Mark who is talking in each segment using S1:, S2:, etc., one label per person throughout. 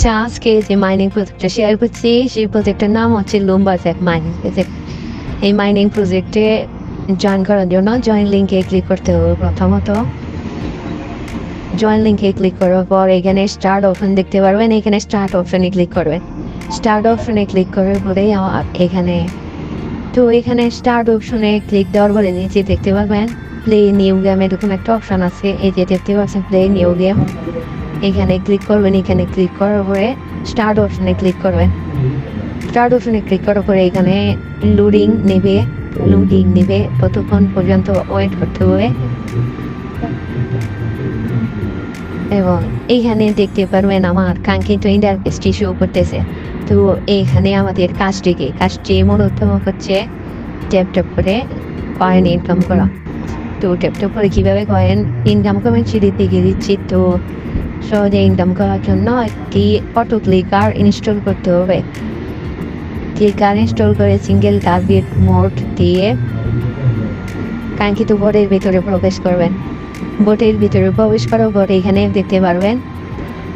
S1: আচ্ছা, আজকে যে মাইনিং প্রজেক্টটা শেয়ার করছি সেই প্রজেক্টের নাম হচ্ছে লুম্বারজ্যাক মাইনিং প্রজেক্ট। এই মাইনিং প্রজেক্টে জয়েন করার জন্য জয়েন লিঙ্কে ক্লিক করতে হবে। প্রথমত জয়েন লিঙ্কে ক্লিক করার পর এখানে স্টার্ট অপশন দেখতে পারবেন, এখানে স্টার্ট অপশনে ক্লিক করবেন। স্টার্ট অপশনে ক্লিক করার পরেই এখানে স্টার্ট অপশনে ক্লিক দেওয়ার পরে নিচে দেখতে পারবেন প্লে নিউ গেম এরকম একটা অপশন আছে। এই যে দেখতে পাচ্ছেন প্লে নিউ গেম, এখানে ক্লিক করবেন। এখানে ক্লিক করার পরে স্টার্ট অপশনে ক্লিক করবেন। স্টার্ট অপশনে ক্লিক করার পরে এখানে লোডিং নেবে ততক্ষণ পর্যন্ত ওয়েট করতে হবে। এবং এইখানে দেখতে পারবেন আমার কাঙ্ক্ষিত ইন্টারফেসটি শো করতেছে। তো এইখানে আমাদের কাজটি মূলত হচ্ছে ট্যাপ করে কয়েন ইনকাম করা। তো ট্যাপ করে কীভাবে কয়েন ইনকাম করবেন সেটি দেখে দিচ্ছি। তো সহজে ইনকাম করার জন্য একটি অটো ক্লিকার ইনস্টল করতে হবে। ক্লিকার ইনস্টল করে সিঙ্গেল টার্গেট মোড দিয়ে কাঙ্ক্ষিত বোর্ডের ভিতরে প্রবেশ করবেন। বোর্ডের ভিতরে প্রবেশ করার পর এখানে দেখতে পারবেন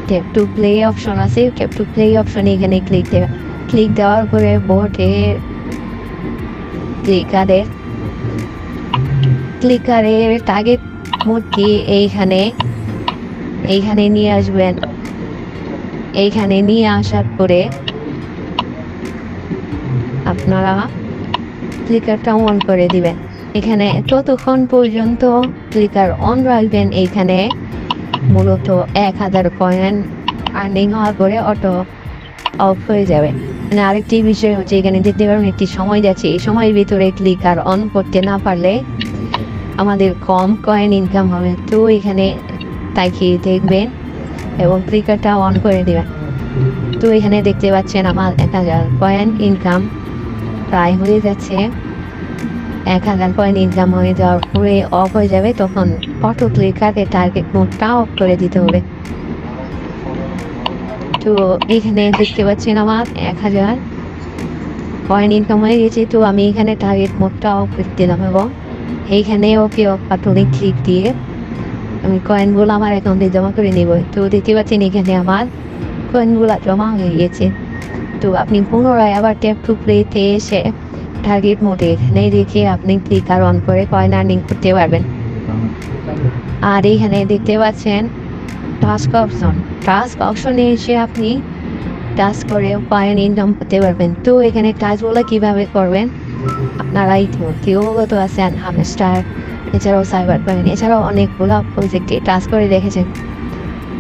S1: ট্যাপ টু প্লে অপশন আছে। ট্যাপ টু প্লে অপশনে এখানে ক্লিক দেওয়ার পরে বোর্ডের ক্লিকারের টার্গেট মোডটি এইখানে নিয়ে আসবেন। এইখানে নিয়ে আসার পরে আপনারা ক্লিকারটা অন করে দিবেন। এখানে ততক্ষণ পর্যন্ত ক্লিকার অন রাখবেন। এইখানে মূলত 1000 কয়েন আর্নিং হওয়ার পরে অটো অফ হয়ে যাবে। মানে আরেকটি বিষয় হচ্ছে এখানে দেখতে পারবেন একটি সময় যাচ্ছে। এই সময়ের ভিতরে ক্লিকার অন করতে না পারলে আমাদের কম কয়েন ইনকাম হবে। তো এখানে তাকিয়ে দেখবেন এবং ক্লিকারটা অন করে দেবেন। তো এখানে দেখতে পাচ্ছেন আমার 1000 কয়েন ইনকাম প্রায় হয়ে যাচ্ছে। 1000 কয়েন ইনকাম হয়ে যাওয়ার পরে অফ হয়ে যাবে, তখন অটো ক্লিকারে টার্গেট মোডটা অফ করে দিতে হবে। তো এখানে দেখতে পাচ্ছেন আমার 1000 কয়েন ইনকাম হয়ে গেছে। তো আমি এখানে টার্গেট মোডটা অফ করে দিলাম এবং এইখানে ওকে অফ বাটনে ক্লিক দিয়ে আমি কয়েনগুলো আমার অ্যাকাউন্টে জমা করে নেব। তো দেখতে পাচ্ছেন এখানে আমার কয়েনগুলো জমা হয়ে গেছে। তো আপনি পুনরায় আবার ট্যাপ টু প্লেতে এসে টার্গেট মোডে এখানে রেখে আপনি ক্লিকার অন করে কয়েন আর্নিং করতে পারবেন। আর এখানে দেখতে পাচ্ছেন টাস্ক অপশনে এসে আপনি টাস্ক করে কয়েন ইনকাম করতে পারবেন। তো এখানে কাজগুলো কীভাবে করবেন আপনারা ইতিমধ্যে অবগত আছেন। হামস্টার এছাড়াও সাইবার কয়েন এছাড়াও অনেকগুলো প্রজেক্টে টাস্ক করে দেখেছেন।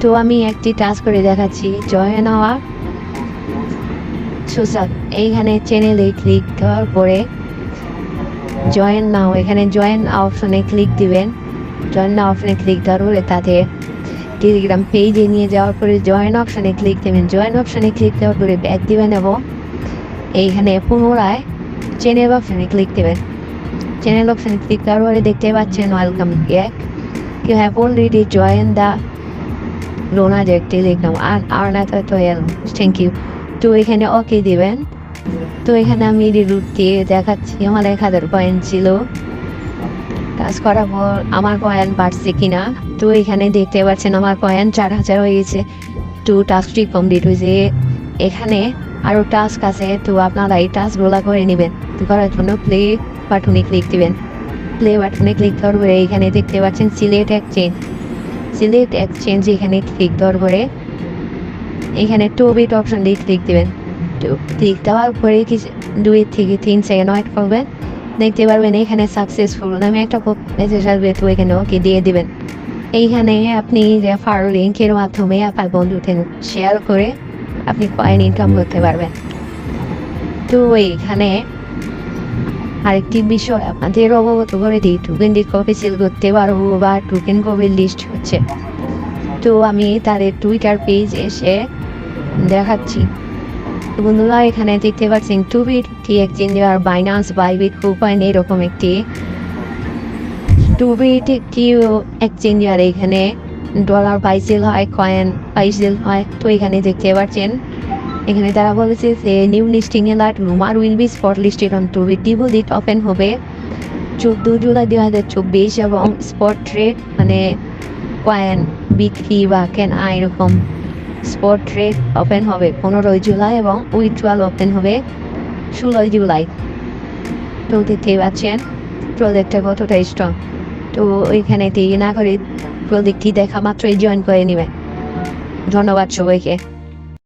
S1: তো আমি একটি টাস্ক করে দেখাচ্ছি। জয়েন হওয়া সোশ্যাল, এইখানে চ্যানেলে ক্লিক দেওয়ার পরে জয়েন নাও, এখানে জয়েন অপশনে ক্লিক দিবেন। জয়েন নাও অপশনে ক্লিক দেওয়ার পরে তাতে টেলিগ্রাম পেজে নিয়ে যাওয়ার পরে জয়েন অপশনে ক্লিক দেবেন। জয়েন অপশনে ক্লিক দেওয়ার পরে ব্যাক দিবেন এবং এইখানে পুনরায় চ্যানেল অপশনে ক্লিক দেবেন। চ্যানেল অপশনে ক্লিক দেওয়ার পরে দেখতে পাচ্ছেন welcome back, you have already join the lumberjack telegram আর থ্যাংক ইউ। তো এখানে ওকে দিবেন। তো এখানে আমি রিলুট দিয়ে দেখাচ্ছি আমার 1000 কয়েন ছিল। কাজ করার পর আমার কয়েন বাড়ছে কিনা। তো এখানে দেখতে পাচ্ছেন আমার কয়েন 4000 হয়ে গেছে। তো টাস্কটি কমপ্লিট হয়েছে। এখানে আরও টাস্ক আছে, তো আপনারা এই টাস্কগুলো করে নেবেন। করার জন্য প্লে বাটনে ক্লিক দিবেন। প্লে বাটনে ক্লিক দেওয়ার পরে এখানে দেখতে পাচ্ছেন সিলেক্ট এক্সচেঞ্জ এখানে ক্লিক দেওয়ার পরে এখানে 2 বিট অপশন দিয়ে ক্লিক দেবেন। তো ক্লিক দেওয়ার পরে 2 থেকে 3 সেকেন্ড ওয়েট করবেন। দেখতে পারবেন এখানে সাকসেসফুল নামে একটা মেসেজ আসবে। তো এখানে ওকে দিয়ে দিবেন। এইখানে আপনি রেফার লিঙ্কের মাধ্যমে আপনার বন্ধুদের শেয়ার করে আপনি কয়েন ইনকাম করতে পারবেন। তো এইখানে আরেকটি বিষয় আপনাদের অবগত করে দিই, টোকেন কবে সেল করতে পারবো বা টোকেন কবে লিস্ট হচ্ছে। তো আমি তাদের টুইটার পেজ এসে দেখাচ্ছি। বন্ধুরা এখানে দেখতে পাচ্ছেন 2 বিট এক্সচেঞ্জ আর বাইন্যান্স বাইবিট কুকয়েন এরকম একটি 2 বিট একটি এক্সচেঞ্জ আর এখানে ডলার বাই সেল হয়, কয়েন বাই সেল হয়। তো এখানে দেখতে পাচ্ছেন এখানে তারা বলেছে যে new listing alert Lumar will be spot listed on 2 bit deposit open হবে 14 জুলাই 2024 এবং স্পট ট্রেড মানে কয়েন বিক্রি বা কেনা এরকম স্পট ট্রেড ওপেন হবে 15 জুলাই এবং উইথড্রয়াল ওপেন হবে 16 জুলাই। তো দেখতেই পাচ্ছেন প্রজেক্টটা কতটা স্ট্রং। তো ওইখানে দেরি না করে প্রজেক্টটি দেখা মাত্রই জয়েন করে নেবেন। ধন্যবাদ সবাইকে।